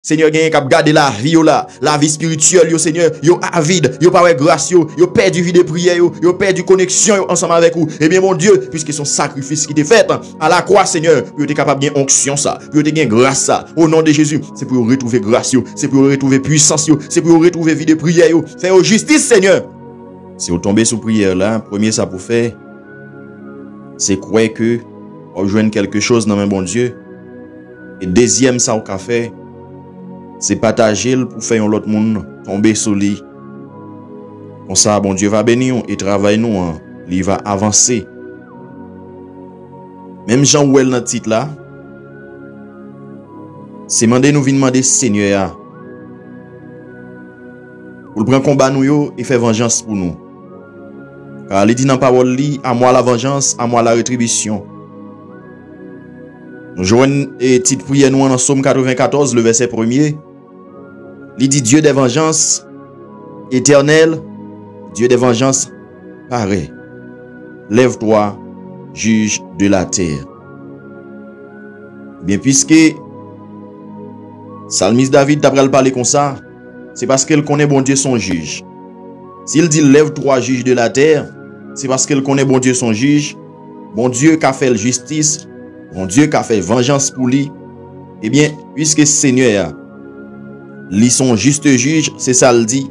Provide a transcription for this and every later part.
Seigneur, gagne cap garder la vie là, la vie spirituelle, yo Seigneur, yo avide, yo pas grâce, yo perdu vie de prière, yo perdu connexion yo, ensemble avec vous. Eh bien mon Dieu, puisque son sacrifice qui t'est fait à la croix Seigneur, yo t'es capable de onction ça, yo t'es gain grâce ça. Au nom de Jésus, c'est pour retrouver grâce yo, c'est pour retrouver puissance yo, c'est pour retrouver vie de prière yo. Faire justice Seigneur. Si vous tombez sous prière là, premier ça pour faire, c'est croire que on joue quelque chose dans mon bon Dieu. Et deuxième ça au café, c'est partager pour faire l'autre monde tomber sur lui. Comme ça, bon Dieu va bénir et travailler nous, il va avancer. Même Jean Ouel dans le titre là, c'est demander nous demander Seigneur pour prendre combat nous et faire vengeance pour nous. Car il dit dans la parole, à moi la vengeance, à moi la rétribution. Nous jouons une petite prière nous dans Somme 94, le verset 1er. Il dit Dieu des vengeances, éternel, Dieu des vengeances, pareil. Lève-toi, juge de la terre. Bien, puisque Psalmiste David d'après le parler comme ça, c'est parce qu'il connaît bon Dieu son juge. S'il dit lève-toi, juge de la terre, c'est parce qu'il connaît bon Dieu son juge, bon Dieu qui a fait justice, bon Dieu qui a fait vengeance pour lui. Eh bien, puisque Seigneur, lui son juste juge, c'est ça le dit.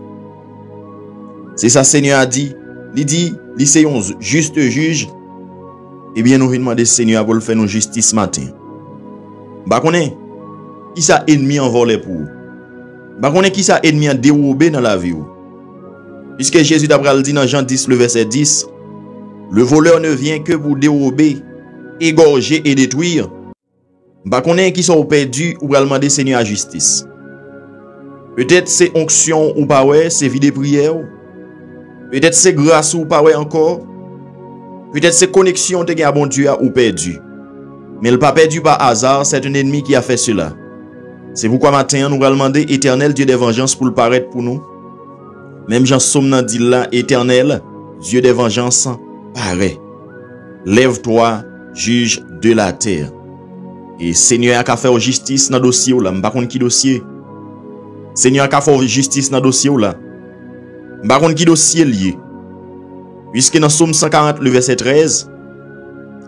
C'est ça Seigneur a dit. Il dit, lui c'est un juste juge. Eh bien, nous demandons Seigneur pour le faire nos justice matin. Bah connaît qui ça ennemi en volé pour. Bah connaît qui ça ennemi en dérobé dans la vie. Puisque Jésus d'après le dit dans Jean 10 le verset 10, le voleur ne vient que pour dérober, égorger et détruire. Bah connaît qui sont perdus ou va demander Seigneur à justice. Peut-être c'est onction ou pas ouais, c'est vie de prière. Peut-être c'est grâce ou pas ouais encore. Peut-être c'est connexion de à bon Dieu ou perdu. Mais le pas perdu par hasard, c'est un ennemi qui a fait cela. C'est pourquoi matin nous allons demander éternel Dieu des vengeances pour le paraître pour nous. Même Jean Somme dit là, éternel Dieu des vengeances, paraît. Lève-toi, juge de la terre. Et Seigneur a fait justice dans le dossier là, m'pa konn qui dossier. Seigneur a fait justice dans le dossier là. M'pa konn qui dossier lié. Puisque dans Somme 140 le verset 13,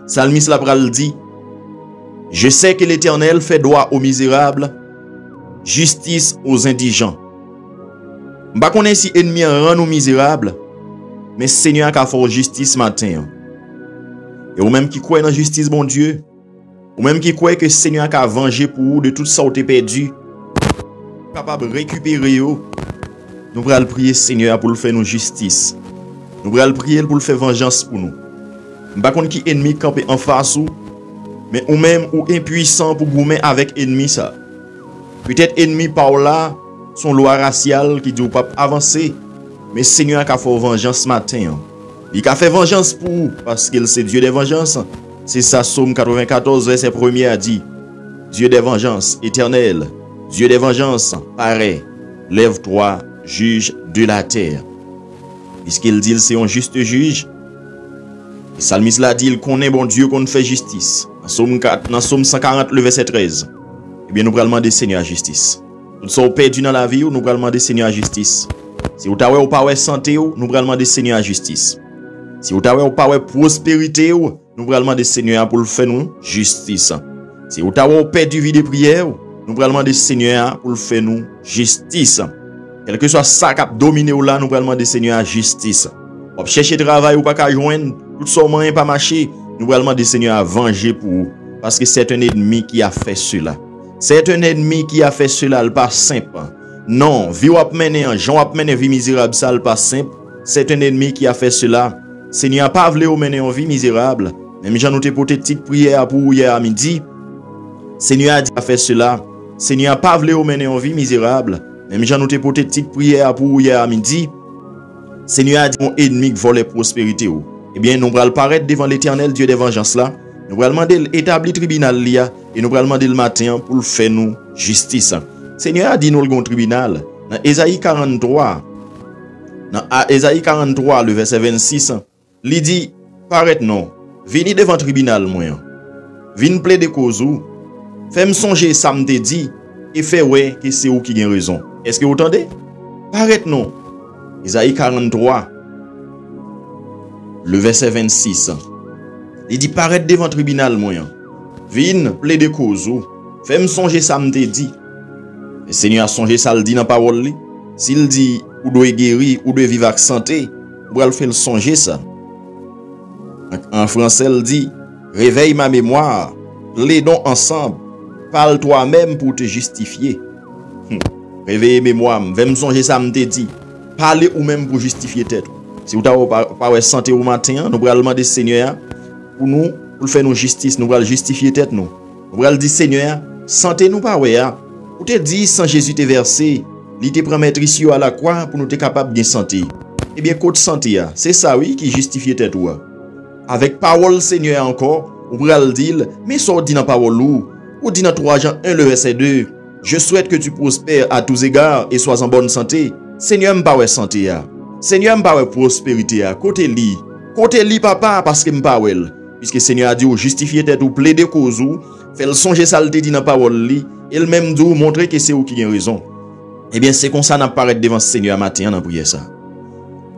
Psalmiste la pral dit, je sais que l'Éternel fait droit aux misérables, justice aux indigents. M'pa konn si ennemi rend nous misérables, mais Seigneur a fait justice matin. Et ou même qui croit dans justice bon Dieu, ou même qui croit que Seigneur a vengé pour vous de tout ça qui perdu, capable de récupérer, nous allons prier Seigneur pour le faire nos justice. Nous allons prier pour le faire vengeance pour nous. Par contre, qui ennemi campé en face ou, mais ou même ou impuissant pour goumer avec ennemi ça. Peut-être ennemi par là, son loi raciale qui dit ou pas avancer, mais Seigneur a fait vengeance ce matin. Il a fait vengeance pour vous parce qu'il c'est Dieu des vengeances. C'est ça, Somme 94, verset 1er a dit, Dieu des vengeances, éternel, Dieu des vengeances, pareil, lève-toi, juge de la terre. Puisqu'il dit c'est un juste juge, le psalmiste l'a dit, il connaît bon Dieu qu'on fait justice. Dans Somme 140, le verset 13, eh bien nous allons demander Seigneur à justice. Tout ça perdu dans la vie, nous allons demander Seigneur à justice. Si vous avez pas santé, nous allons demander Seigneur à justice. Si vous avez pas prospérité, nous allons demander Seigneur pour le faire nous justice. Si vous avez perdu vie de prière, nous allons demander Seigneur pour le faire nous justice. Quel que soit ça qui a dominé là, nous allons demander Seigneur à justice. Pour chercher travail ou pas qu'à joindre, tout ça moyen pas marcher, nous allons demander Seigneur à venger pour vous. Parce que c'est un ennemi qui a fait cela. C'est un ennemi qui a fait cela, le pas simple. Non, vie ou mené en Jean ou mené vie misérable, ça le pas simple. C'est un ennemi qui a fait cela. Seigneur pas voulu mener en vie misérable. Même Jean nous te porté petite prière pour hier à midi. Seigneur a fait cela. Seigneur pas voulu mener en vie misérable. Même Jean nous te porté petite prière pour hier à midi. Seigneur a dit mon ennemi qui vole prospérité. Eh bien nous allons paraître devant l'Éternel Dieu des vengeances là. Nous allons demander l'établi tribunal là et nous allons demander le matin pour le faire nous justice. Seigneur a dit nous le tribunal dans Ésaïe 43. Dans Ésaïe 43 le verset 26, il dit paraît non, venez devant tribunal moi. Vin plaider cause ou. Fais-moi songer ça me dit et fait ouais que c'est vous qui avez raison. Est-ce que vous entendez? Paraît non. Isaïe 43, le verset 26. Il dit paraît devant tribunal moyen. Vin plaide cause ou. Fais-moi songer ça me dit. Le Seigneur a songé ça le dit dans la parole. S'il dit ou doit guérir ou doit vivre avec santé, ou va le faire songer ça. En français, il dit réveille ma mémoire, plaidons ensemble, parle toi-même pour te justifier. Réveille mémoire, vais me songer ça me dit. Parlez ou même pour justifier tête. Si vous n'avez pas santé au matin, nous allons demander Seigneur pour nous, pour faire nos justice, nous allons justifier tête nous. Nous allons dire Seigneur, santé nous pas ouais. Ou te dit sans Jésus te versé, il te promet ici à la croix pour nous être capable de santé. Eh bien côté santé c'est ça oui qui justifie tête ou. Avec parole Seigneur encore, ou allons dire mais ça dit dans parole ou dit dans 3 Jean 1 le verset 2, je souhaite que tu prospères à tous égards et sois en bonne santé. Seigneur m'pa ouais santé ya. Seigneur m'pa ouais prospérité ya. Côté li papa parce que m'pa ouais. Puisque Seigneur a dit ou justifier tête ou plaider cause ou, fait le songer saleté dit dans parole li, et le même dit montrer que c'est ou qui a raison. Eh bien c'est comme ça n'a paraître devant Seigneur matin dans prière ça.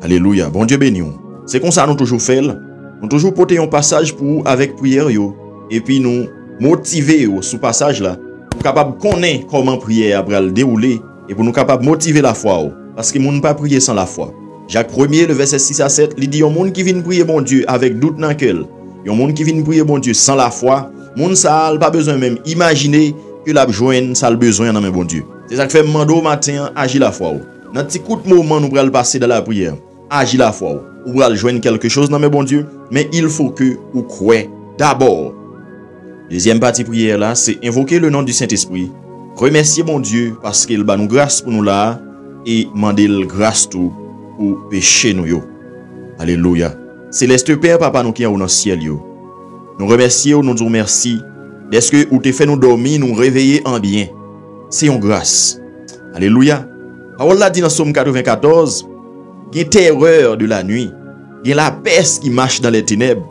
Alléluia. Bon Dieu béni. C'est comme ça nous toujours fait. Nous toujours porter un passage pour avec prière yo et puis nous motiver sous passage là pour capable connaître comment prier après le dérouler et pour nous capable motiver la foi parce que moun pas prier sans la foi. Jacques 1er le verset 6 à 7, il dit un monde qui vient prier bon Dieu avec doute dans cœur. Un monde qui vient prier bon Dieu sans la foi, moun ça pas besoin même imaginer que la joindre ça le besoin dans bon Dieu. C'est ça que fait mando matin agir la foi. Dans petit coup de moment nous pral passer dans la prière. Agir la foi. Ou pral joindre quelque chose dans bon Dieu, mais il faut que ou croyez d'abord. Deuxième partie prière là, c'est invoquer le nom du Saint-Esprit. Remercier bon Dieu parce qu'il ba nous grâce pour nous là et demander grâce tout pour pécher nous yo. Alléluia. Céleste Père papa nous qui est dans le ciel yo. Nous remercions, nous disons merci d'est-ce que ou te fait nous dormir, nous réveiller en bien. C'est une grâce. Alléluia. Alors là dit dans Psaume 94, il y a terreur de la nuit, il y a la peste qui marche dans les ténèbres.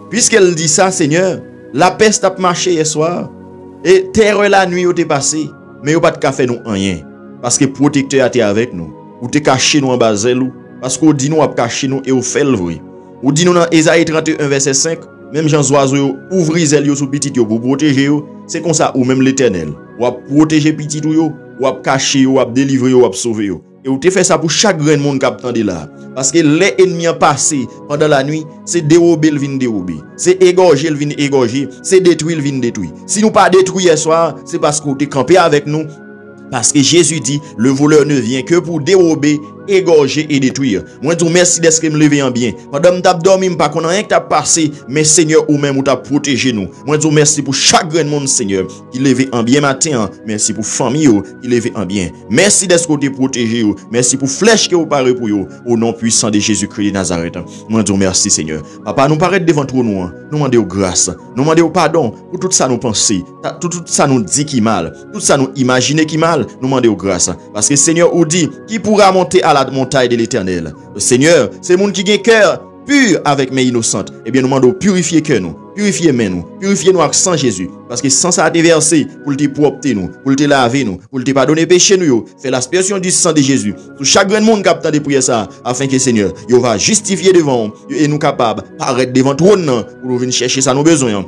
Puisqu'elle dit ça Seigneur, la peste a marché hier soir et terreur la nuit est passé, mais yo pas de café nous rien parce que protecteur a été avec nous. Ou te caché nous en bas ou parce qu'on dit nous a caché nous et on fait le vrai. Ou dit nous dans Ésaïe 31 verset 5, même Jean oiseau ouvrir zèle yo sous petit yo pour protéger yo, c'est comme ça ou même l'Éternel. Ou a protéger petit yo, ou a cacher yo, ou a délivrer yo, ou a sauver yo. Et ou te fait ça pour chaque grain de monde qui attendait là. Parce que les ennemis passé pendant la nuit, c'est dérober le vin dérober. C'est égorger le vin égorger. C'est détruire le vin détruire. Si nous pas détruire hier soir, c'est parce qu'on est campé avec nous. Parce que Jésus dit, le voleur ne vient que pour dérober, égorger et détruire. Moi, je vous remercie d'être me lever en bien. Pendant que je dormi, pas qu'on a rien que t'as passé, mais Seigneur, ou même, ou t'as protégé nous. Moi, je vous remercie pour chaque grain de monde, Seigneur, qui levé en bien matin. Merci pour famille, qui levé en bien. Merci d'être côté protégé. Merci pour flèche que vous parlez pour vous. Au nom puissant de Jésus-Christ de Nazareth. Moi, je vous remercie, Seigneur. Papa, nous paraît devant toi, nous demandons grâce. Nous demandons pardon pour tout ça nous penser. Tout ça nous dit qui mal. Tout ça nous imaginer qui mal. Nous demandons grâce. Parce que Seigneur, vous dit, qui pourra monter à la montagne de l'Éternel? Le Seigneur, c'est monde qui a cœur pur avec mes innocentes. Eh bien, nous demandons purifier cœur nous, purifier main nous, purifier nous avec sang Jésus. Parce que sans ça a été versé pour te propter nous, pour te laver nous, pour te pardonner péché nous, faire l'aspersion du sang de Jésus. Sur chaque grand monde qui a de prier ça, afin que Seigneur, il va justifier devant et nous capables paraître devant trône pour nous venir chercher ça nos besoins.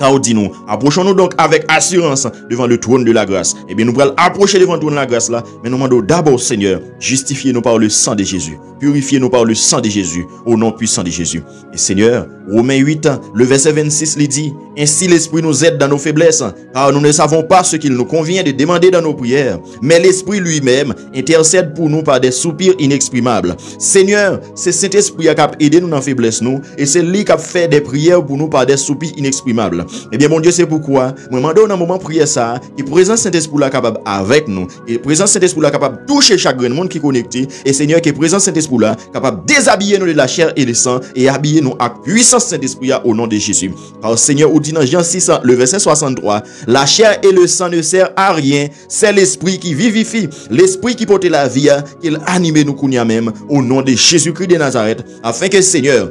Car dit nous, approchons-nous donc avec assurance devant le trône de la grâce. Eh bien, nous allons approcher devant le trône de la grâce là, mais nous demandons d'abord, Seigneur, justifiez-nous par le sang de Jésus. Purifiez-nous par le sang de Jésus, au nom puissant de Jésus. Et Seigneur, Romains 8, le verset 26, il dit, ainsi l'Esprit nous aide dans nos faiblesses, car nous ne savons pas ce qu'il nous convient de demander dans nos prières, mais l'Esprit lui-même intercède pour nous par des soupirs inexprimables. Seigneur, c'est Saint-Esprit qui a aidé nous dans la faiblesse, nous, et c'est lui qui a fait des prières pour nous par des soupirs inexprimables. Eh bien, mon Dieu, c'est pourquoi, moi, je demande dans un moment prière ça, et présent Saint-Esprit là capable avec nous, et présent Saint-Esprit là capable de toucher chaque monde qui est connecté, et Seigneur, qui est présent Saint-Esprit là, capable de déshabiller nous de la chair et du sang, et habiller nous avec puissance Saint-Esprit au nom de Jésus. Car Seigneur, ou dit dans Jean 6, le verset 63, la chair et le sang ne servent à rien, c'est l'Esprit qui vivifie, l'Esprit qui porte la vie, qu'il anime nous kounia même, au nom de Jésus-Christ de Nazareth, afin que Seigneur,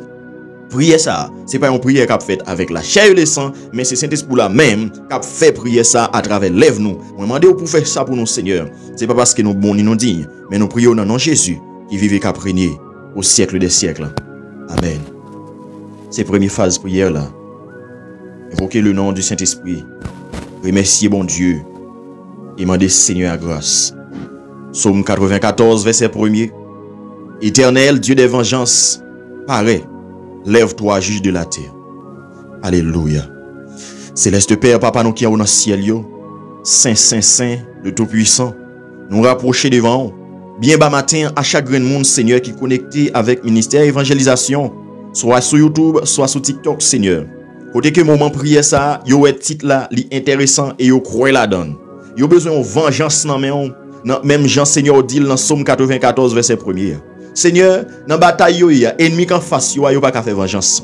Prière ça, c'est pas une prière qu'a fait avec la chair et le sang, mais c'est Saint-Esprit là même qu'a fait prier ça à travers lève nous. On demande pour faire ça pour nous Seigneur. C'est pas parce que nous bons ni nous dignes, mais nous prions dans le nom de Jésus qui vit et qui a régné au siècle des siècles. Amen. C'est la première phase prière là. Invoquez le nom du Saint-Esprit. Remerciez bon Dieu et demandez Seigneur à grâce. Psaume 94 verset 1er. Éternel Dieu des vengeances, paraît. Lève-toi, juge de la terre. Alléluia. Céleste Père, Papa, nous qui sommes dans le ciel, Saint, Saint, Saint, le Tout-Puissant, nous rapprocher devant, bien bas matin à chaque grain de monde, Seigneur, qui est connecté avec ministère évangélisation, soit sur YouTube, soit sur TikTok, Seigneur. Côté que moment prière ça, yo est titre là, li intéressant et yo croit la donne. Yo besoin de vengeance dans même Jean Seigneur dit dans Psaume 94 verset 1er. Seigneur, dans bataille yo y a ennemi qu'en face yo pas qu'à faire vengeance.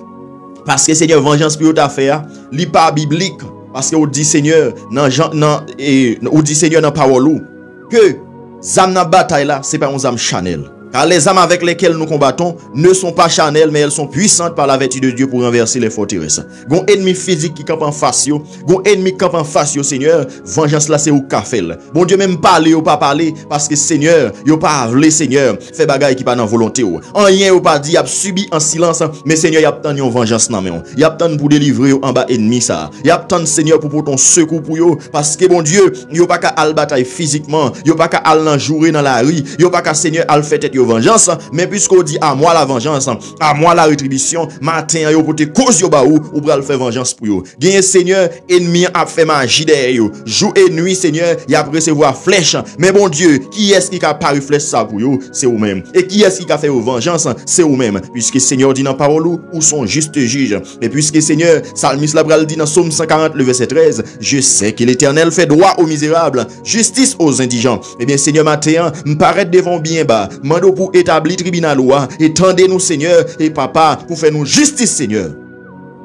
Parce que Seigneur vengeance pour ta faire, li pas biblique parce que on dit Seigneur on dit Seigneur dans parole que zam dans bataille là, c'est pas un zam Chanel. Car les âmes avec lesquelles nous combattons ne sont pas charnelles, mais elles sont puissantes par la vertu de Dieu pour renverser les forteresses. Gon ennemi physique qui campe en face yo, gon ennemi qui campe en face yo, Seigneur, vengeance là c'est ou kafel. Bon Dieu même parler ou pas parler parce que Seigneur, yo pas avlé Seigneur, fait bagaille qui pas dans volonté ou. En rien ou pas dit, y a subi en silence, mais Seigneur y a tant yon vengeance nan men. Y a tant pour délivrer yo en bas ennemi ça. Y a tant Seigneur pour ton secours pour yo parce que bon Dieu, yo pas ka al bataille physiquement, yo pas ka al nan jouer dans la rue, yo pas ka Seigneur al fait tête yo vengeance, mais puisqu'on dit à moi la vengeance, à moi la rétribution, matin yo pour te cause yo ba ou pral faire vengeance pour yo. Gagné Seigneur, ennemi a fait magie derrière yo. Jour et nuit Seigneur, y a recevoir flèche. Mais bon Dieu, qui est-ce qui a pari flèche ça pour yo? C'est ou même. Et qui est-ce qui a fait vengeance? C'est ou même. Puisque Seigneur dit dans parole ou son juste juge. Et puisque Seigneur, Psalmiste la pral dit dans Psaume 140 le verset 13, je sais que l'Éternel fait droit aux misérables, justice aux indigents. Eh bien Seigneur matin, m'paraît devant bien bas, mando pour établir tribunal loi, et tendez-nous Seigneur et papa pour faire nous justice Seigneur.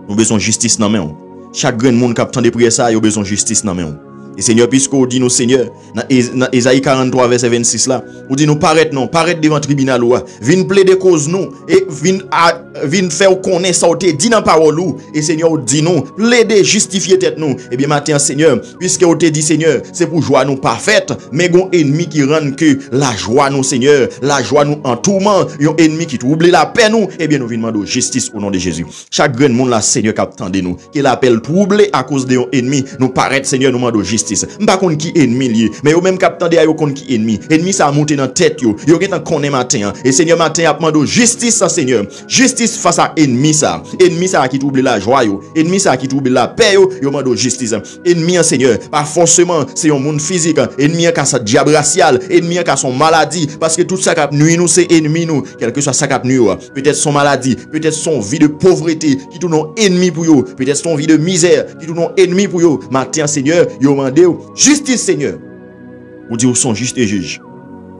Nous besoin justice dans main. Chaque grand monde qui attend de prier ça, il a besoin justice dans main. Et Seigneur, puisqu'on dit nous Seigneur, dans Ésaïe 43 verset 26 là, on dit nous paraître devant tribunal loi, vinn plaider cause nous et vinn faire connaître ça te dit dans parole ou et Seigneur dit nous plaider justifier tête nous. Et bien matin Seigneur, puisqu'on te dit Seigneur, c'est pour joie nous parfaite, mais gon ennemi qui rend que la joie nous Seigneur, la joie nous en tourment, un ennemi qui trouble la paix nous, et bien nous vinn demander justice au nom de Jésus. Chaque grand monde là Seigneur qui attendez nous, qui l'appelle troublé à cause de un ennemi, nous paraître Seigneur nous demande justice. M'pa konn qui ennemi lié, mais yo même captant de yo konn qui ennemi. Ennemi ça a monté dans tête yo. Yo gen tan connaît matin et Seigneur matin a demandé justice ça Seigneur. Justice face à ennemi ça. Ennemi ça qui trouble la joie yo. Ennemi ça qui trouble la paix yo. Yo demande justice. Ennemi Seigneur, pas forcément c'est un monde physique. Ennemi qui a sa diable racial, ennemi qui a son maladie parce que tout ça qui nuit nous c'est ennemi nous. Quel que soit ça qui nuit, peut-être son maladie, peut-être son vie de pauvreté qui tout non ennemi pour yo, peut-être son vie de misère qui tout non ennemi pour yo. Matin Seigneur, yo demande justice Seigneur. Ou dit ou son juste juge.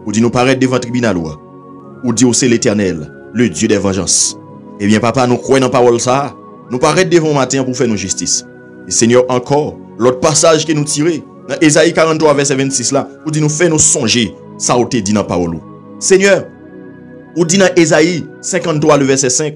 Ou dit nous paraître devant tribunal ou dit ou c'est l'Éternel, le Dieu des vengeances. Eh bien papa, nous croyons dans parole ça. Nous paraître devant matin pour faire nos justice. Et Seigneur encore, l'autre passage que nous tirons dans Ésaïe 43 verset 26 là, ou dit nous fait nous songer ça ou te dit dans parole. Seigneur, ou dit dans Ésaïe 53 le verset 5,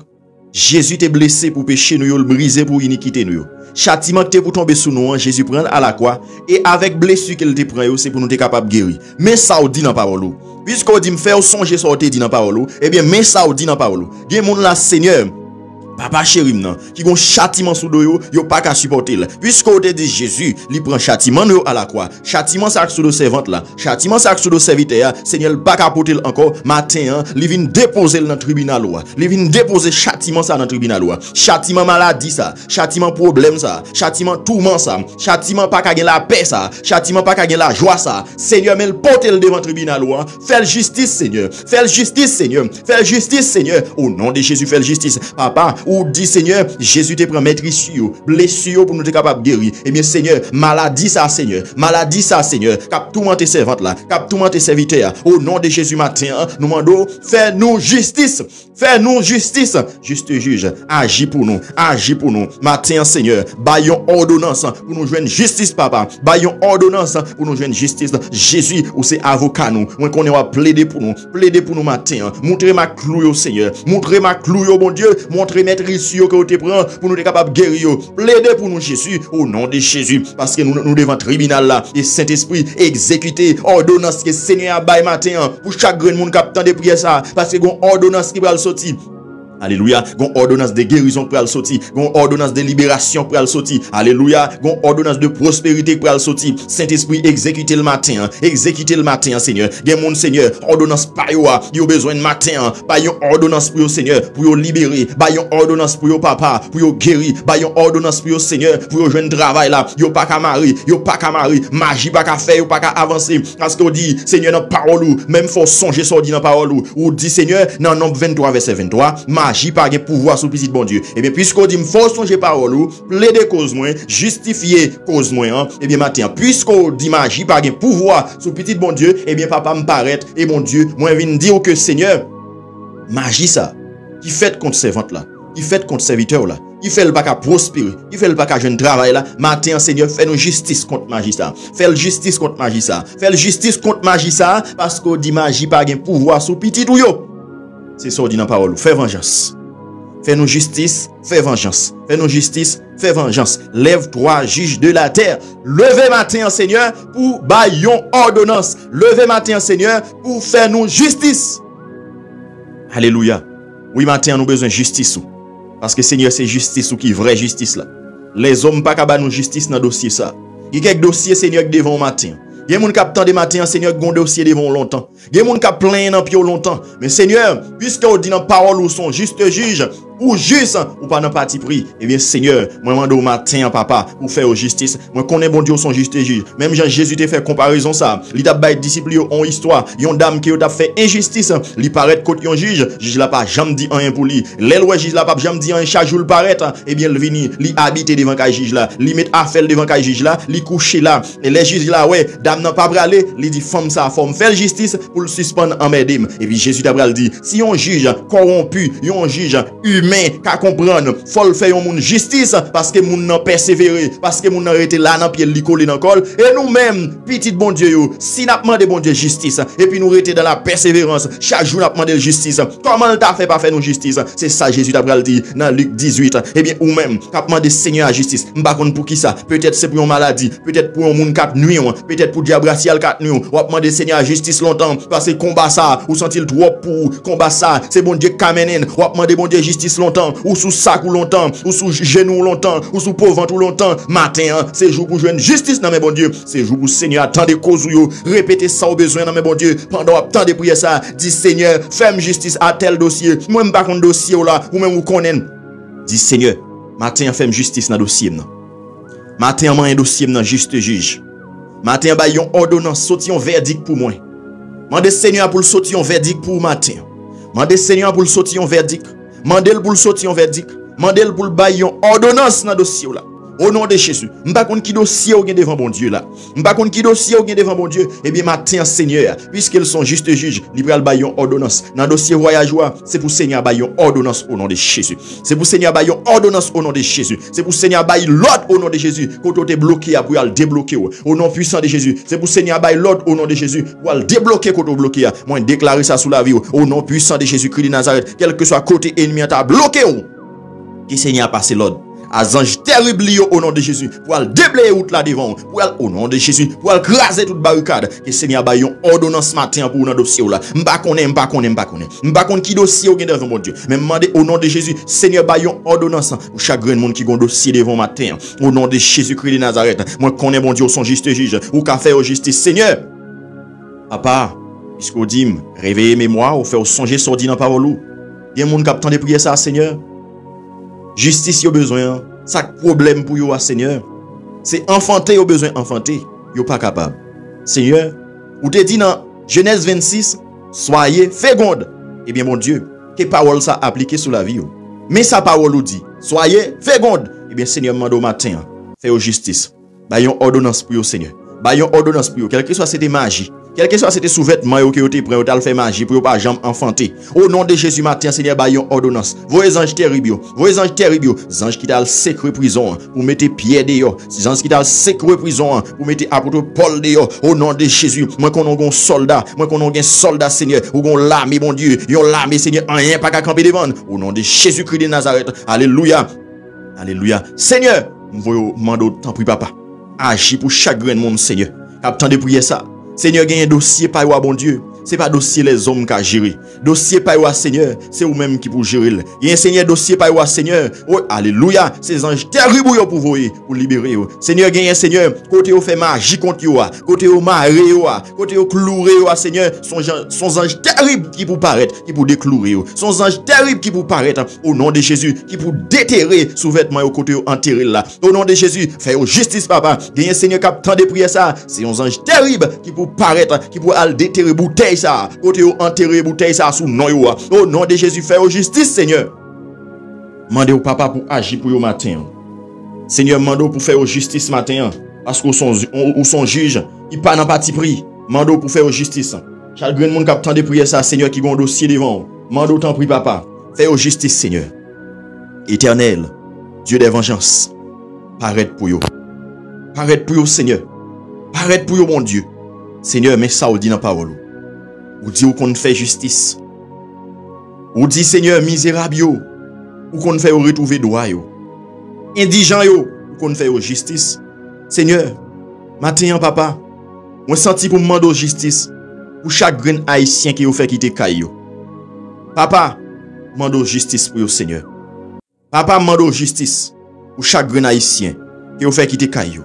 Jésus t'est blessé pour péché nous, le brisé pour iniquité nous. Châtiment que pour tomber sous nous, Jésus prend à la croix et avec blessure qu'il te prend, c'est pour nous être capable de guérir. Mais ça ou dit dans parole. Puisqu'on dit me faire songer ça ou te dit dans parole, eh bien mais ça ou dit dans parole. Gen moun la Seigneur, papa chéri nan, qui gon châtiment sous do yo pas qu'à supporter. Puisqu'on te dit Jésus, li prend châtiment yo à la croix. Châtiment ça sous le servante là. Châtiment ça sous le serviteur, Seigneur pas qu'à porter encore matin, li vinn déposer dans tribunal loi. Li vinn déposer châtiment ça dans tribunal loi. Châtiment maladie ça, châtiment problème ça, châtiment tourment ça, châtiment pas qu'à la paix ça, châtiment pas qu'à la joie ça. Seigneur mais porter devant tribunal loi. Fais justice Seigneur. Fais justice Seigneur. Fais justice Seigneur. Au nom de Jésus fais justice. Papa ou dit Seigneur, Jésus te prend maîtrise blessure pour nous être capable de guérir. Eh bien Seigneur, maladie ça Seigneur, maladie ça Seigneur, cap tourmenter servante là, cap tourmenter serviteur. Au nom de Jésus matin, nous demandons fais nous justice. fais-nous justice. Juste juge, agis pour nous, matin Seigneur, baillons ordonnance pour nous joindre justice papa, baillons ordonnance pour nous joindre justice. Jésus ou c'est avocat nous, moi qu'on est plaider pour nous matin, montrer ma clou Seigneur, montrer ma clou bon Dieu, montrer maître ici que tu prends pour nous être capable guérir, plaider pour nous Jésus au nom de Jésus, parce que nous devons tribunal là et Saint-Esprit exécuter ordonnance que Seigneur a bail matin pour chaque grand monde qui attend de prier ça, parce que gon ordonnance qui va le sortir. Alléluia, gon ordonnance de guérison pour le sortir, gon ordonnance de libération pour le sortir. Alléluia, gon ordonnance de prospérité pour le sortir. Saint-Esprit exécutez le matin, Seigneur. Gen mon Seigneur, ordonnance pa yo besoin de matin, pa yon ordonnance pour yo Seigneur, pour yo libérer, pa yon ordonnance pour yo papa, pour yo guérir, pa yon ordonnance pour yo Seigneur, pour yo joindre travail là, yo pas ka mari, magie pas ka faire, yo pas ka avancer. Parce qu'on dit Seigneur dans parole ou, même faut songer ça dit dans parole ou dit Seigneur dans Nombre 23 verset 23, magie pas de pouvoir sur petit bon Dieu. Et bien puisqu'on dit faut songer parole ou, plaider cause moins, justifier cause moins, et bien matin puisqu'on dit magie pas de pouvoir sur petit bon Dieu, et bien papa me paraît et mon Dieu, moi viens dire que Seigneur magie ça qui fait contre servante là, qui fait contre serviteur là, qui fait le pas qu'à prospérer, qui fait le pas qu'à jeune travail là, matin Seigneur fais nous justice contre magie ça, fais le justice contre magie ça, fais le justice contre magie ça, parce qu'on dit magie pas de pouvoir sur petit ou yo. C'est ça dit dans la parole. Fais vengeance. Fais-nous justice, fais vengeance. Fais-nous justice, fais vengeance. Lève-toi, juge de la terre. Levez matin, Seigneur, pour baillon ordonnance. Levez matin, Seigneur, pour faire nous justice. Alléluia. Oui, matin, nous avons besoin de justice. Parce que Seigneur, c'est justice ou qui est vraie justice là. Les hommes pas capable de justice dans le dossier ça. Il y a quelques dossiers, Seigneur, qui devant matin. Il y a des gens qui attendent des matins, Seigneur, qui ont dossier devant longtemps. Il y a des gens qui plein dans pied longtemps. Mais Seigneur, puisque vous dit dans la parole où sont juste juges, ou juste, ou pas dans parti pris, eh bien, Seigneur, moi, demande au matin, papa, pour faire justice. Moi, connais bon Dieu, son juste juge. Même Jean Jésus t'a fait comparaison ça. Il t'a baillé disciples en histoire. Yon dame qui t'a fait injustice. Il paraît côté yon juge l'a pas jamais dit rien pour lui. L'éloi juge l'a pas jamais dit rien chaque jour le paraît. Eh bien, il vini, il habite devant kay juge là. Il met affaire devant kay juge là. Il couche là. Et les juges là, ouais, dame n'a pas bralé. Il dit, femme ça, femme fait justice pour le suspendre en médim. Et puis, Jésus t'a dit, si yon juge corrompu, yon juge humain, qu'à comprendre, faut le faire une justice parce que moun nan persévérer, parce que moun nan rete là dans pied li collé dans col et nous même petit bon Dieu yo, si n'a demandé bon Dieu justice et puis nous rete dans la persévérance, chaque jour n'a demandé justice. Comment t'a fait pas faire nous justice? C'est ça Jésus t'a dit dans Luc 18. Et bien ou même qu'a demandé Seigneur à justice. M'pa konn pour qui ça? Peut-être c'est pour une maladie, peut-être pour un moun 4 nuits, peut-être pour diable racial 4 nuits. Ou a demandé Seigneur à justice longtemps parce que combat ça ou sentil trop pour combat ça, c'est bon Dieu kamenen. Ou a demandé bon Dieu justice longtemps ou sous sac ou longtemps, ou sous genou longtemps, ou sous pauvre ventre ou longtemps. Matin, c'est jour pour jouer justice dans mes bon Dieu. C'est jour pour Seigneur attendre cause ou répéter ça au besoin dans mes bon Dieu. Pendant temps de prier ça, dis Seigneur, fais justice à tel dossier. Moi même pas contre dossier là, ou même ou connaît. Dis Seigneur, matin fais justice dans dossier là. Matin un dossier dans juste juge. Matin ba yon ordonnance sorti un verdict pour moi. Mande Seigneur pour sortir un verdict pour matin. Mande Seigneur pour sortir un verdict. Mandel pour le sortir en verdict. Mandel pour le bailler ordonnance dans le dossier là. Au nom de Jésus. M'pa konn ki dossier ou gen devant bon Dieu là. M'pa konn ki dossier ou gen devant bon Dieu. Eh bien matin Seigneur, puisqu'ils sont juste juges, li pral bailler ordonnance. Dans dossier voyage c'est pour Seigneur bailler ordonnance au nom de Jésus. C'est pour Seigneur bailler ordonnance au nom de Jésus. C'est pour Seigneur bailler l'ordre au nom de Jésus. Quand tu es bloqué pour le débloquer au nom puissant de Jésus. C'est pour Seigneur bailler l'ordre au nom de Jésus pour le débloquer quand tu bloqué. Moi déclarer ça sous la vie au nom puissant de Jésus-Christ de Nazareth, quel que soit côté ennemi t'a bloqué. Que Seigneur passe l'ordre. À ange terrible au nom de Jésus, pour aller déblayer route là devant, pour aller au nom de Jésus, pour aller craser toute barricade. Que Seigneur ba yon ordonnance matin pour un dossier là. M'pa connaît qui dossier au devant mon Dieu. Mais demandez au nom de Jésus, Seigneur ba yon ordonnance pour chaque grand monde qui gon dossier devant matin. Au nom de Jésus-Christ de Nazareth, moi connais mon Dieu son juste juge, ou qu'a fait justice Seigneur. Papa, puisqu'on dit réveillez mémoire ou faire songer sordi dans parole ou. Il y a monde qui attend de prier ça Seigneur. Justice yo besoin, ça problème pour yo Seigneur. C'est enfanter yo besoin enfanter, yo pas capable. Seigneur, ou te dit dans Genèse 26, soyez fécondes. Eh bien mon Dieu, que parole ça appliquée sur la vie yo. Mais sa parole ou dit, soyez fécondes. Eh bien Seigneur mande au matin, fais justice. Ba yon ordonnance pour yo Seigneur. Ba yon ordonnance pour yo, quelle que soit cette magie, Quel que soit c'était sous-vêtement que vous avez pris, vous avez fait magie pour ne pas jamais enfanter. Au nom de Jésus, matin, Seigneur, bah, yon ordonnance. Vos anges terribles, les anges qui t'ont sécuré prison, pour mettre pied dehors. Les anges qui t'ont sécuré prison, pour mettre apôtre Paul dehors. Au nom de Jésus, moi qu'on a un soldat, Seigneur, ou qu'on l'armée, mon Dieu, yon l'armée, Seigneur, rien pas qu'à camper devant. Au nom de Jésus-Christ de Nazareth. Alléluia. Alléluia. Seigneur, vous mando tant pis papa. Agis pour chaque grain de monde, Seigneur. Captant de prier ça. Seigneur, il y a un dossier par vous, bon Dieu. Ce n'est pas dossier les hommes qui ont géré. Dossier par vous, Seigneur, c'est vous-même qui pour gérer. Il y a un Seigneur dossier par vous, Seigneur. Oh, alléluia. Ces anges terribles pour vous, pour libérer. Seigneur, il y a un Seigneur, côté vous fait magie contre vous, côté vous marrer, côté vous clouer, Seigneur, son ange terrible qui pour paraître, qui pour déclouer. Son ange terrible qui pour paraître, au nom de Jésus, qui pour déterrer sous-vêtements au côté vous enterrer là. Au nom de Jésus, faites justice, papa. Il y a un Seigneur qui a tant de prières ça. C'est un ange terrible qui pour paraître, qui pour aller déterrer bouteille. Ça, côté ou enterrer bouteille ça sous nom yo. Au nom de Jésus, fais justice, Seigneur. Mandez au papa pour agir pour au matin. Seigneur, mandez pour faire justice matin. Parce qu'on son juge, il pas dans parti pris. Mandez pour faire justice. Chaque grand monde qui a tant de prières ça, Seigneur, qui a un dossier devant. Mandez tant pris, papa. Fais justice, Seigneur. Éternel, Dieu des vengeances. Paraît pour vous. Paraît pour vous, Seigneur. Paraît pour vous, mon Dieu. Seigneur, mais ça, on dit dans la parole. Ou dit qu'on fait justice. Ou dit Seigneur misérable yo. Ou qu'on fait retrouver droit yo. Indigent yo. Ou qu'on fait justice. Seigneur, matin papa, moi senti pour demander justice pour chaque grain haïtien qui vous fait quitter caillou. Papa, demande justice pour vous Seigneur. Papa, demande justice pour chaque grain haïtien qui vous fait quitter caillou.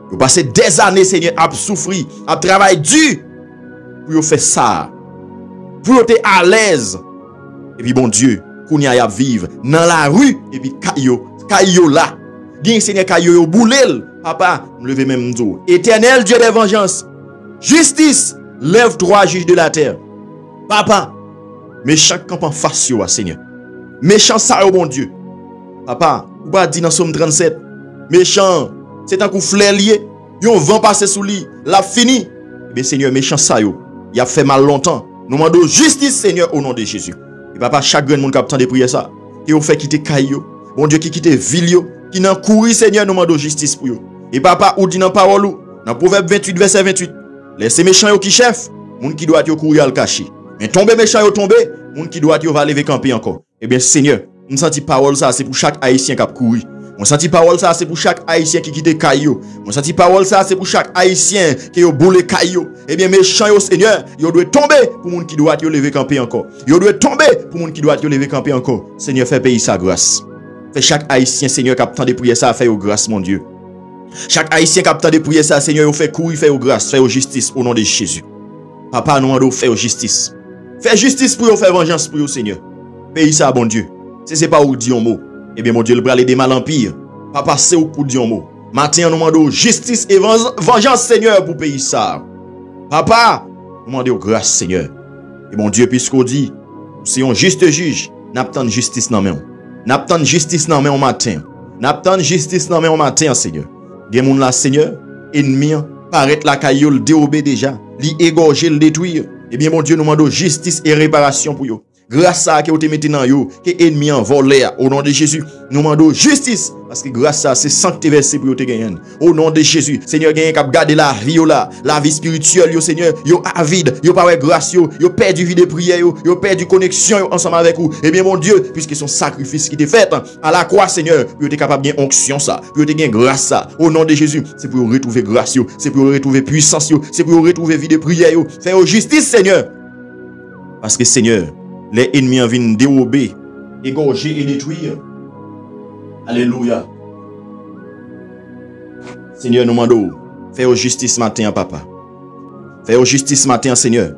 Vous passez des années Seigneur à souffrir, à travailler dur. Pour vous faire ça, pour vous être à l'aise. Et puis bon Dieu, qu'on y a vivre dans la rue, et puis caillou là. Bien Seigneur caillou boulel. Papa, me levez même dos. Éternel Dieu des vengeances, justice, lève trois juges de la terre. Papa, méchant camp en face yo, Seigneur. Méchant ça au bon Dieu. Papa, ou pas dit dans Somme 37, méchant, c'est un coup fleur lié, yon vent passer sous lui, la fini. Mais Seigneur, méchant ça yo. Il a fait mal longtemps. Nous demandons justice, Seigneur, au nom de Jésus. Et papa, chaque grand monde qui a besoin de prier ça, qui vous fait quitter Caillou, bon Dieu, qui quitte ville, qui n'a couru, Seigneur, nous demandons justice pour vous. Et papa, ou dit dans parole, dans Proverbe 28, verset 28, laissez méchants yo qui chef, moun qui doit yo courir à le cacher. Mais tomber méchant yo tomber, moun qui doit yo va lever camper encore. Eh bien, Seigneur, nous senti parole ça, c'est pour chaque haïtien qui a couru. On senti parole ça, c'est pour chaque haïtien qui quitte Caillou. On senti parole ça, c'est pour chaque haïtien qui a boulé Caillou. Eh bien, méchant yo Seigneur, yo doit tomber pour moun qui doit yo lever camper encore. Yo doit tomber pour moun qui doit yo lever camper encore. Seigneur, fais payer sa grâce. Fais chaque haïtien, Seigneur, qui a tant de prier ça, fait au grâce, mon Dieu. Chaque haïtien qui a tant de prier ça, Seigneur, yo fait courir, fait au grâce, fait au justice au nom de Jésus. Papa, nous demandons faire justice. Fais justice pour vous, faire vengeance pour vous, Seigneur. Paye ça, bon Dieu. Si ce n'est pas où dit un mot, eh bien, mon Dieu, le bras des mal en pire. Papa, c'est où pour dire un mot. Maintenant, nous demandons justice et vengeance, Seigneur, pour payer ça. Papa, nous demandons grâce, Seigneur. Et mon Dieu, puisqu'on dit, c'est un juste juge, n'attend justice dans main. N'attend justice dans main au matin. N'attend justice dans main au matin, Seigneur. Des gens là, Seigneur, ennemi, paraît la caillou, le dérober déjà, li égorger, le détruire. Eh bien, mon Dieu, nous demandons justice et réparation pour eux. Grâce à ce que vous mettez dans yo, que l'ennemi en volé, au nom de Jésus, nous demandons justice. Parce que grâce à ces sanctes versés pour vous gagner. Au nom de Jésus, Seigneur, gagne cap garder la vie là, la vie spirituelle, yo, Seigneur, yo avide, yo pas grâce, yo perdu vie de prière, yo perdu connexion ensemble avec vous. Eh bien, mon Dieu, puisque son sacrifice qui était fait à la croix, Seigneur, vous êtes capable de gagner onction ça, vous êtes gagner grâce ça. Au nom de Jésus, c'est pour retrouver grâce, c'est pour retrouver puissance, c'est pour retrouver vie de prière, faire justice, Seigneur. Parce que, Seigneur, les ennemis viennent dérober, égorger et détruire. Alléluia. Seigneur, nous demandons, fais justice matin, papa. Fais justice matin, Seigneur.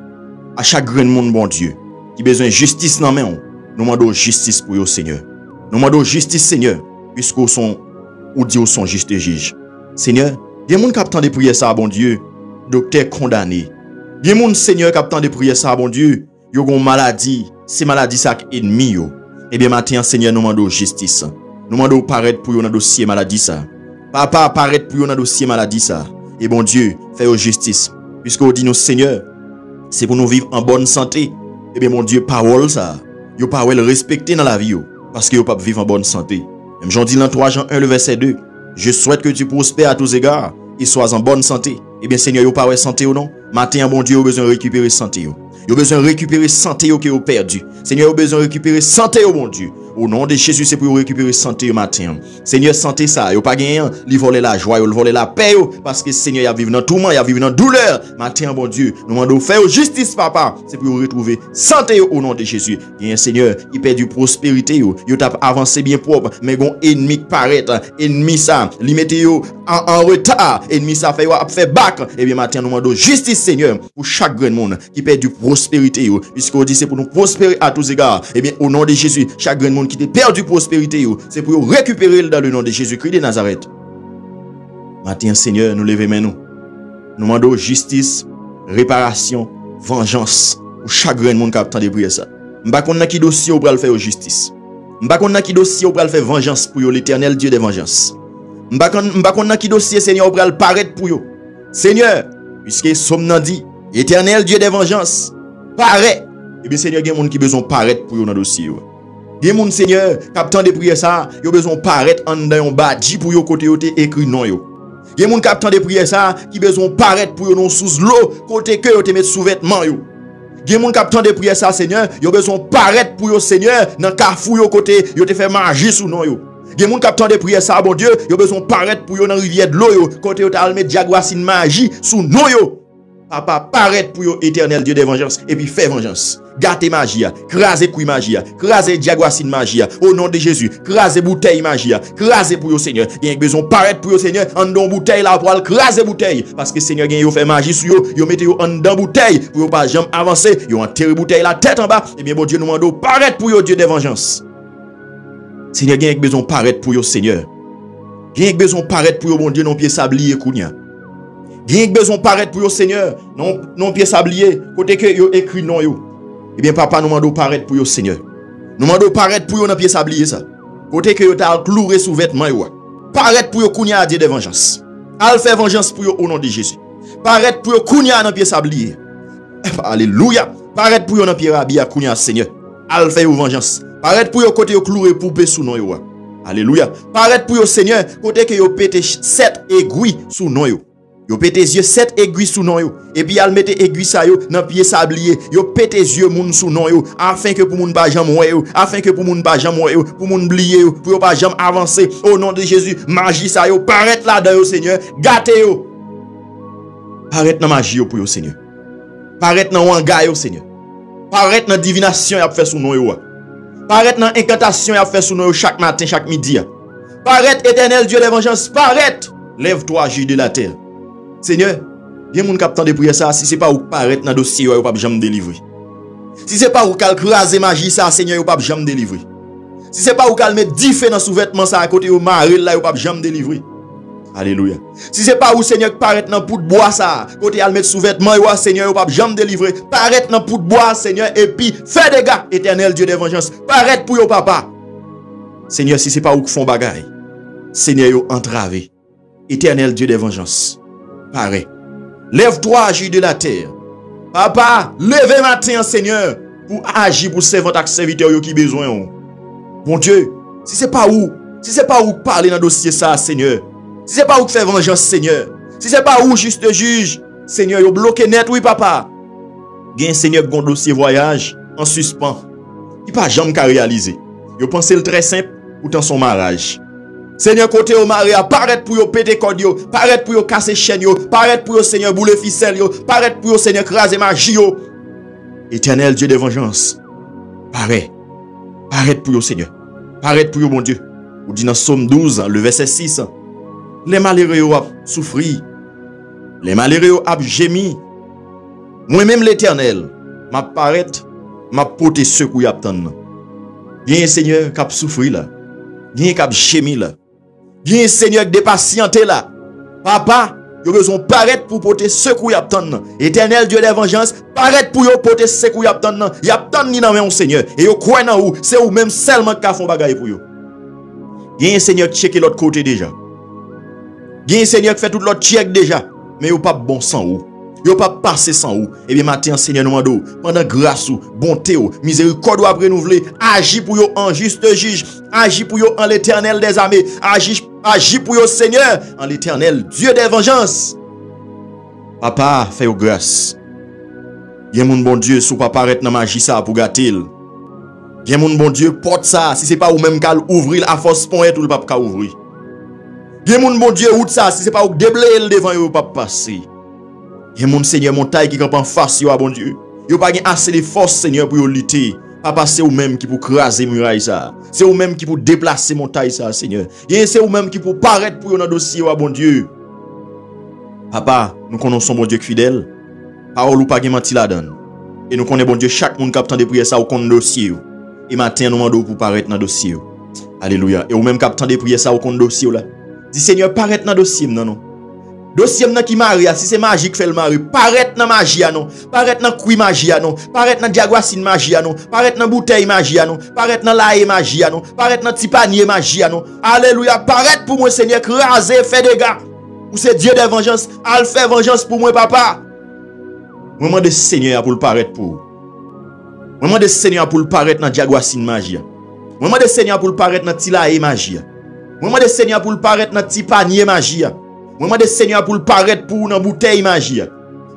À chaque grand monde, bon Dieu, qui a besoin de justice dans main, nous demandons justice pour eux, Seigneur. Nous demandons justice, Seigneur, puisqu'ils sont, ou dit, sont juste juges. Seigneur, il y a des gens qui ont de prier ça, bon Dieu, docteur condamné. Il y a des gens, Seigneur, qui ont de prier ça, bon Dieu, ils ont une maladie, c'est maladie ça ennemi. Eh bien, matin, Seigneur, nous demandons justice. Nous demandons paraître pour eux dans le dossier maladie ça. Papa, paraître pour eux dans le dossier maladie ça. Et bon Dieu, fais justice. Puisque vous dit nous, Seigneur, c'est pour nous vivre en bonne santé. Eh bien, mon Dieu, parole ça. Vous ne pouvez pas le respecter dans la vie. Parce que vous ne pouvez pas vivre en bonne santé. Même Jean dit dans 3 Jean 1, le verset 2. Je souhaite que tu prospères à tous égards et sois en bonne santé. Eh bien, Seigneur, vous n'avez pas santé ou non? Matin, bon Dieu, vous avez besoin de récupérer santé. Vous avez besoin de récupérer santé que vous avez perdu. Seigneur, vous avez besoin de récupérer santé, bon Dieu. Au nom de Jésus, c'est pour vous récupérer santé au matin. Seigneur, santé ça. Vous pas gagné, vous voler la joie, vous voler la paix. Parce que Seigneur, il y a vivre dans tout le monde, il y a vivre dans douleur. Matin, bon Dieu, nous demandons faire justice, papa. C'est pour vous retrouver santé au nom de Jésus. Et Seigneur, il perd du prospérité. Vous avez avancé bien propre. Mais bon, ennemi qui paraît, ennemi ça, il mettez en retard. Ennemi ça fait back. Et bien, matin, nous demandons justice, Seigneur, pour chaque grand monde qui perd du prospérité. Puisqu'on dit c'est pour nous prospérer à tous égards. Et bien, au nom de Jésus, chaque grand monde qui a perdu prospérité, c'est pour récupérer dans le nom de Jésus-Christ de Nazareth. Matin, Seigneur, nous levons nous. Nous demandons justice, réparation, vengeance pour chaque grand monde qui a tant de prières ça. M'pa konn qui dossier ou pral faire justice. M'pa konn qui dossier ou pral faire vengeance pour l'Éternel Dieu des vengeances. M'pa konn qui dossier Seigneur ou pral paraître pour yo. Seigneur, puisque somme nan dit, Éternel Dieu des vengeances, paraît. Et bien Seigneur, il y a des gens qui besoin paraître pour yo dans dossier. Il y a des gens, Seigneur, qui ont de prières ça, ils ont besoin paraître en dans un badji pour yo côté yo te écrit non yo. Il y a des gens qui ont de prières ça, qui besoin paraître pour yo non sous l'eau côté que yo te mettre sous vêtement yo. Il y a des gens qui ont de prières ça, Seigneur, ils ont besoin paraître pour yo Seigneur dans carrefour yo côté yo te fait magie sous non yo. Il y a des gens qui ont de prières ça, bon Dieu, ils ont besoin paraître pour yo dans rivière de l'eau yo côté yo te mettre diaguasine magie sous non yo. Papa, paraître pour yo éternel Dieu des vengeances et puis fait vengeance. Gâtez magie, crasez couille magie, crasez diaguasine magie, au nom de Jésus, crasez bouteille magie, crasez pour yo Seigneur. Il y a besoin paraître pour yo Seigneur, en dans bouteille là pour craser bouteille. Parce que Seigneur, yo fait magie sur yo, yo mettez yo en dans bouteille pour yo pas jamais avancer, yo enterrer bouteille la tête en bas. Et bien bon Dieu nous demande paraître pour yo Dieu des vengeances. Seigneur, il y a besoin paraître pour yo Seigneur. Il y a besoin paraître pour yo bon Dieu non pied sablier kounya. Il y a besoin paraître pour yo Seigneur, non pied sablier côté que yo écrit non yo. Eh bien, papa, nous demandons paraître pour vous, Seigneur. Nous demandons paraître pour vous dans pied sablier ça. Côté que vous avez cloué sous vêtement. Paraître pour vous, kounya Dieu de vengeance. Al fait vengeance pour vous au nom de Jésus. Paraître pour vous, kounya dans pied sablier. Alléluia. Paraître pour vous dans pied rabia, kounya Seigneur. Al fait vengeance. Paraître pour vous, côté vous cloué poupée sous non. Alléluia. Paraître pour vous, Seigneur, côté que vous pété 7 aiguilles sous non. Yo pète yeux 7 aiguilles sous non yo. Et puis al mette aiguille ça yo dans pied sablier. Yo pète yeux moun sous non yo afin que pour moun pas jamais ouais yo, afin que pour moun pas jamais ouais yo, pour moun oublier yo, pour pas jamais avancer au nom de Jésus. Magie ça yo paraître là dedans yo Seigneur. Gâtez yo. Paraître dans magie yo pour yo Seigneur. Paraître dans wanga yo Seigneur. Paraître dans divination y a fait sous non yo. Paraître dans incantation y a fait sous non yo chaque matin, chaque midi. Paraître éternel Dieu des vengeances, paraître. Lève-toi juge de la terre. Seigneur, il y a des gens qui attendent de prier ça, si ce n'est pas où paraître dans le dossier, vous ne pouvez jamais délivrer. Si ce n'est pas où craser magie ça, Seigneur, vous ne pouvez jamais délivrer. Si ce n'est pas où mettre 10 feux dans sous-vêtement ça à côté de marée là, vous ne pouvez jamais délivrer. Alléluia. Si ce n'est pas où Seigneur paraître dans poudre bois ça, côté à mettre sous-vêtement, Seigneur, vous ne pouvez jamais délivrer. Paraître dans poudre bois, Seigneur, et puis fais des gars, éternel Dieu des vengeances. Paraître pour vous, papa. Seigneur, si ce n'est pas où font bagaille, Seigneur, vous entravez. Éternel Dieu des vengeances. Pareil. Lève-toi, agir de la terre. Papa, levez matin, Seigneur, pour agir pour servir serviteur qui besoin. Bon Dieu, si c'est pas où parler dans le dossier ça, Seigneur. Si c'est pas où faire vengeance, Seigneur. Si c'est pas où juste juge, Seigneur, vous bloquez net, oui, papa. Gen Seigneur, gon dossier voyage en suspens. Il pas jamais qu'à réaliser. Vous pensez le très simple, pourtant son mariage. Seigneur, côté au mari, paraître pour yo péter code yo, paraître pour yo casser chaîne yo, paraître pour yo Seigneur boule ficelle yo, paraître pour yo Seigneur craser magie yo. Éternel Dieu de vengeance. Paraître pour yo Seigneur. Paraître pour yo mon Dieu. Ou dit dans Somme 12, le verset 6. Les malheureux ont souffri. Les malheureux ont gémi. Moi-même l'Éternel, m'a paraître, m'a porté secours y attendre. Bien Seigneur qui a souffri là. Bien qui a gémi là. Bien Seigneur qui dépatienté là. Papa, vous avez besoin de paraître pour porter secours y attendre. Éternel Dieu des vengeances, paraître pour porter secours y attendre. Y attendre ni dans mon Seigneur. Et vous croyez dans vous, c'est vous même seulement qui font bagaille pour vous. Bien Seigneur qui check l'autre côté déjà. Bien Seigneur qui fait tout l'autre check déjà. Mais vous pas bon sang ou. Yo pas passer sans ou. Et bien matin Seigneur nous mando pendant grâce ou bonté ou miséricorde ou à renouveler, agis pour yo en juste juge, agis pour yo en l'Éternel des armées, agis pour yo Seigneur en l'Éternel Dieu des vengeances. Papa, fais yo grâce. Bien mon bon Dieu, sous pas paraître dans magie ça pour gâter. Bien mon bon Dieu, porte ça, si c'est pas ou même qu'à ouvrir à force point tout le pas qu'à ouvrir. Bien mon bon Dieu, route ça, si c'est pas ou déblayer le devant yo pas passer. Bien mon Seigneur, mon taille qui campe en face yo bon Dieu. Yo pas assez de force Seigneur pour yo lutter. Papa, c'est ou même qui pour craser muraille ça. C'est ou même qui pour déplacer mon taille ça Seigneur. Et c'est ou même qui pour paraître pour yo dans dossier yo bon Dieu. Papa, nous connaissons bon Dieu fidèle. Parole ou pas gen menti la donne. Et nous connaissons bon Dieu chaque monde qui attend de prier ça au compte dossier. Et matin nous demandons pour paraître dans dossier. Alléluia. Et ou même qui attend de prier ça au compte dossier là. Dis Seigneur paraître dans dossier non. Dossier nan qui marie si c'est magique fait le mari, paraître dans magie non. Paraître dans couille magie non. Paraître dans diaguasine magie non. Paraître dans bouteille magie non. Paraître dans laie magie non. Paraître dans petit panier magie non. Alléluia. Paraître pour moi Seigneur craser fait dégâts. Ou c'est Dieu de vengeance, al fait vengeance pour moi papa. Moi demande Seigneur pour le paraître pour. Moi demande Seigneur pour le paraître dans diaguasine magie. Moi demande Seigneur pour le paraître dans tilae magie. Moi demande Seigneur pour le paraître dans petit panier magie. Moi demande Seigneur pour le paraître pour dans bouteille magie.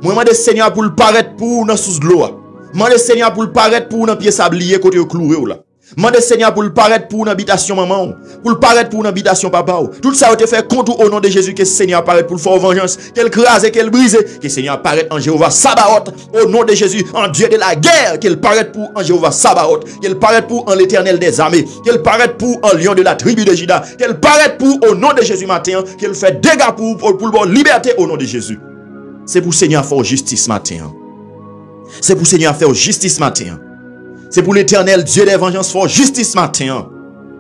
Moi demande Seigneur pour le paraître pour dans sous l'eau. Moi demande Seigneur pour le paraître pour dans pied sablier côté cloué là. Mande Seigneur pour le paraître pour l'habitation maman, pour le paraître pour l'habitation papa. Tout ça a été fait contre au nom de Jésus que Seigneur paraît pour le faire vengeance, qu'elle crase et qu'elle brise, que Seigneur paraît en Jéhovah Sabaoth au nom de Jésus, en Dieu de la guerre, qu'elle paraît pour en Jéhovah Sabaoth, qu'elle paraît pour en l'Éternel des armées, qu'elle paraît pour en lion de la tribu de Juda, qu'elle paraît pour au nom de Jésus matin, qu'elle fait dégâts pour le bon liberté au nom de Jésus. C'est pour Seigneur faire justice matin. C'est pour Seigneur faire justice matin. C'est pour l'Éternel Dieu des vengeances for justice matin.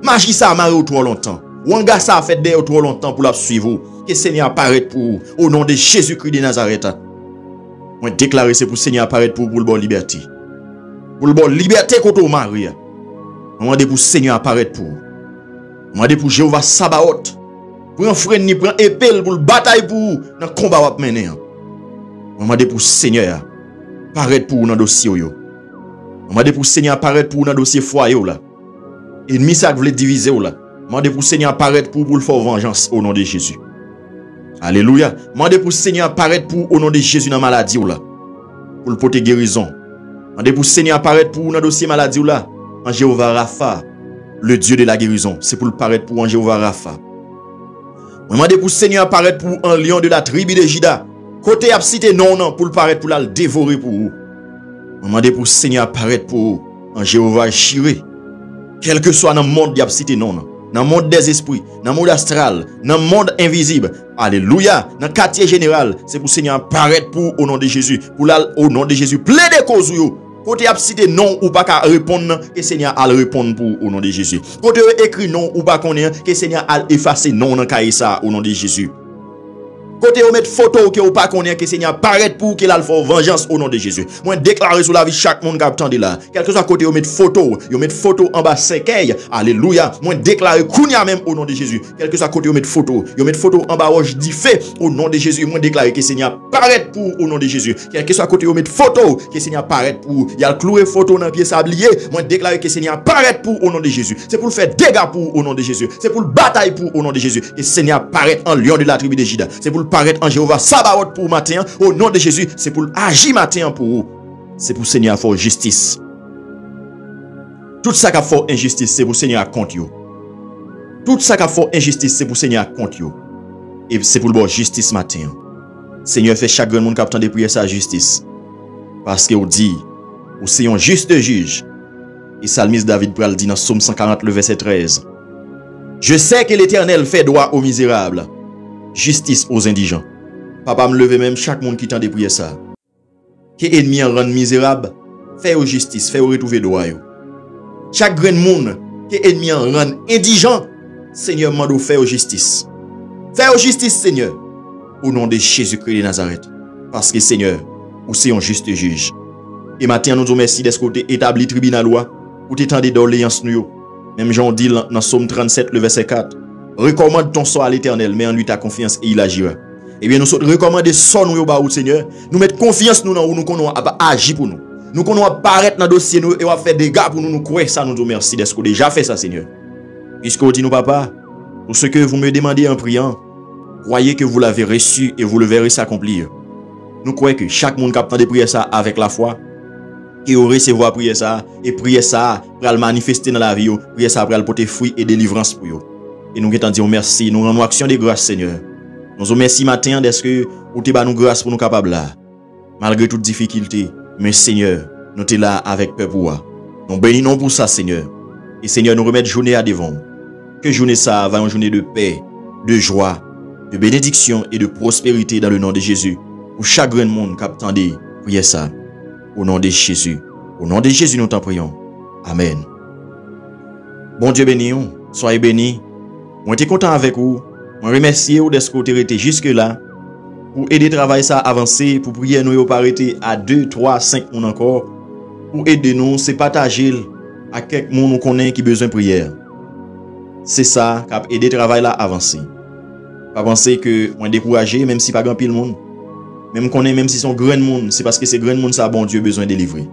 Magie ça a marre trop longtemps. Wanga ça a fait d'ailleurs trop longtemps pour la suivre. Que Seigneur apparaît pour au nom de Jésus-Christ de Nazareth. Moi déclarer c'est pour Seigneur apparaître pour le bon liberté. Pour le bon liberté contre Marie. Moi demande pour Seigneur apparaître pour. Moi demande pour Jéhovah Sabaoth. Pour un frère ni prend épée pour le bataille pour dans combat va mener. Moi demande pour Seigneur apparaître pour dans dossier yo. Je demande pour Seigneur apparaître pour dans dossier foyer là. Ennemi ça veut diviser là. Je demande pour Seigneur apparaître pour le faire vengeance au nom de Jésus. Alléluia. Je demande pour Seigneur apparaître pour au nom de Jésus dans maladie là. Pour le porter guérison. Je demande pour Seigneur apparaître pour dans dossier maladie là. En Jéhovah Rapha, le Dieu de la guérison, c'est pour le paraître pour en Jéhovah Rapha. Je demande pour Seigneur apparaître pour un lion de la tribu de Juda. Côté absité non pour le paraître pour la dévorer pour vous. Je demande pour Seigneur apparaître pour en Jéhovah Jireh. Quel que soit dans le monde de cité non, dans le monde des esprits, dans le monde astral, dans le monde invisible. Alléluia. Dans le quartier général, c'est pour Seigneur apparaître pour au nom de Jésus. Pour au nom de Jésus, plaider cause yo. Côté cité non ou pas qu'à répondre, que Seigneur a répondre pour au nom de Jésus. Côté écrit non ou pas qu'on est, que Seigneur a effacé non dans cahier ça au nom de Jésus. Côté ou mettre photo que ou pas connaît que Seigneur paraît pour qu'il a le faire vengeance au nom de Jésus. Moi déclarer sur la vie chaque monde qui attend là. Quel que soit côté ou mettre photo en bas 5. Alléluia. Moi déclarer kounya même au nom de Jésus. Quel que soit côté ou mettre photo en bas roche dit fait au nom de Jésus. Moi déclarer que Seigneur paraît pour au nom de Jésus. Quel que soit côté ou mettre photo que Seigneur paraît pour. Il y a le cloué photo dans pied sablier. Moi déclarer que Seigneur paraît pour au nom de Jésus. C'est pour le faire dégâts pour au nom de Jésus. C'est pour le bataille pour au nom de Jésus. Que Seigneur paraît en lion de la tribu de Juda. C'est pour le paraître en Jéhovah Sabaoth pour matin au nom de Jésus. C'est pour agir matin pour vous. C'est pour Seigneur faire justice. Tout ça qui a fait injustice, c'est pour Seigneur compte yo. Tout ça qui a fait injustice, c'est pour Seigneur compte yo. Et c'est pour le bon justice matin. Seigneur fait chaque grand monde qui attend de prier sa justice. Parce que vous dit, vous c'est un juste juge. Et Psalmiste David pral dit dans Psaume 140 le verset 13. Je sais que l'Éternel fait droit aux misérables, justice aux indigents. Papa me leve même chaque monde qui tente de prier ça. Que ennemi en rend misérable, fait au justice, fait au retrouver droit yo. Chaque grand monde que ennemi en rend indigent, Seigneur mando fait au justice. Fait au justice Seigneur au nom de Jésus-Christ de Nazareth. Parce que Seigneur, ou c'est un juste juge. Et maintenant nous vous remercions d'être côté établi tribunal loi pour t'étendre d'orléance nous. Même Jean dit dans Psaume 37 le verset 4. Recommande ton sort à l'Éternel, mais en lui ta confiance et il agira. eh bien, nous sommes recommandés son nous au Seigneur. Nous mettons confiance nous dans où nous connaissons agir pour nous. Nous connaissons apparaître dans le dossier nous et on va faire des gars pour nous. Nous croyons ça, nous disons merci d'être déjà fait ça, Seigneur. Puisque vous dites nous, papa, pour ce que vous me demandez en priant, croyez que vous l'avez reçu et vous le verrez s'accomplir. Nous croyons que chaque monde qui a de prier ça avec la foi, qui aurait recevoir prier ça, et prier ça pour le manifester dans la vie, prier ça pour le porter fruit et délivrance pour vous. Et nous disons merci, nous rendons action de grâce, Seigneur. Nous vous remercions matin d'est-ce que vous avez nous grâce pour nous capables là. Malgré toute difficulté, mais Seigneur, nous sommes là avec peuple pour vous. Nous bénissons pour ça, Seigneur. Et Seigneur, nous remettons journée à devant. Que journée ça va une journée de paix, de joie, de bénédiction et de prospérité dans le nom de Jésus. Pour chaque grand monde qui attend prier ça. Au nom de Jésus. Au nom de Jésus, nous t'en prions. Amen. Bon Dieu béni, soyez bénis. Moi, je suis content avec vous. Je remercie vous de ce que vous avez été jusque-là. Pour aider le travail ça à avancer, pour prier nous pas arrêter à 2, 3, 5 personnes encore. Pour aider nous, c'est partager à quelques monde nous connaît qui a besoin de prière. C'est ça qui a aidé le travail là à avancer. Pas penser que moi découragé, même si pas grand pile monde. Même qu'on est, même si son grand monde, c'est parce que c'est grand monde ça bon Dieu besoin de délivrer.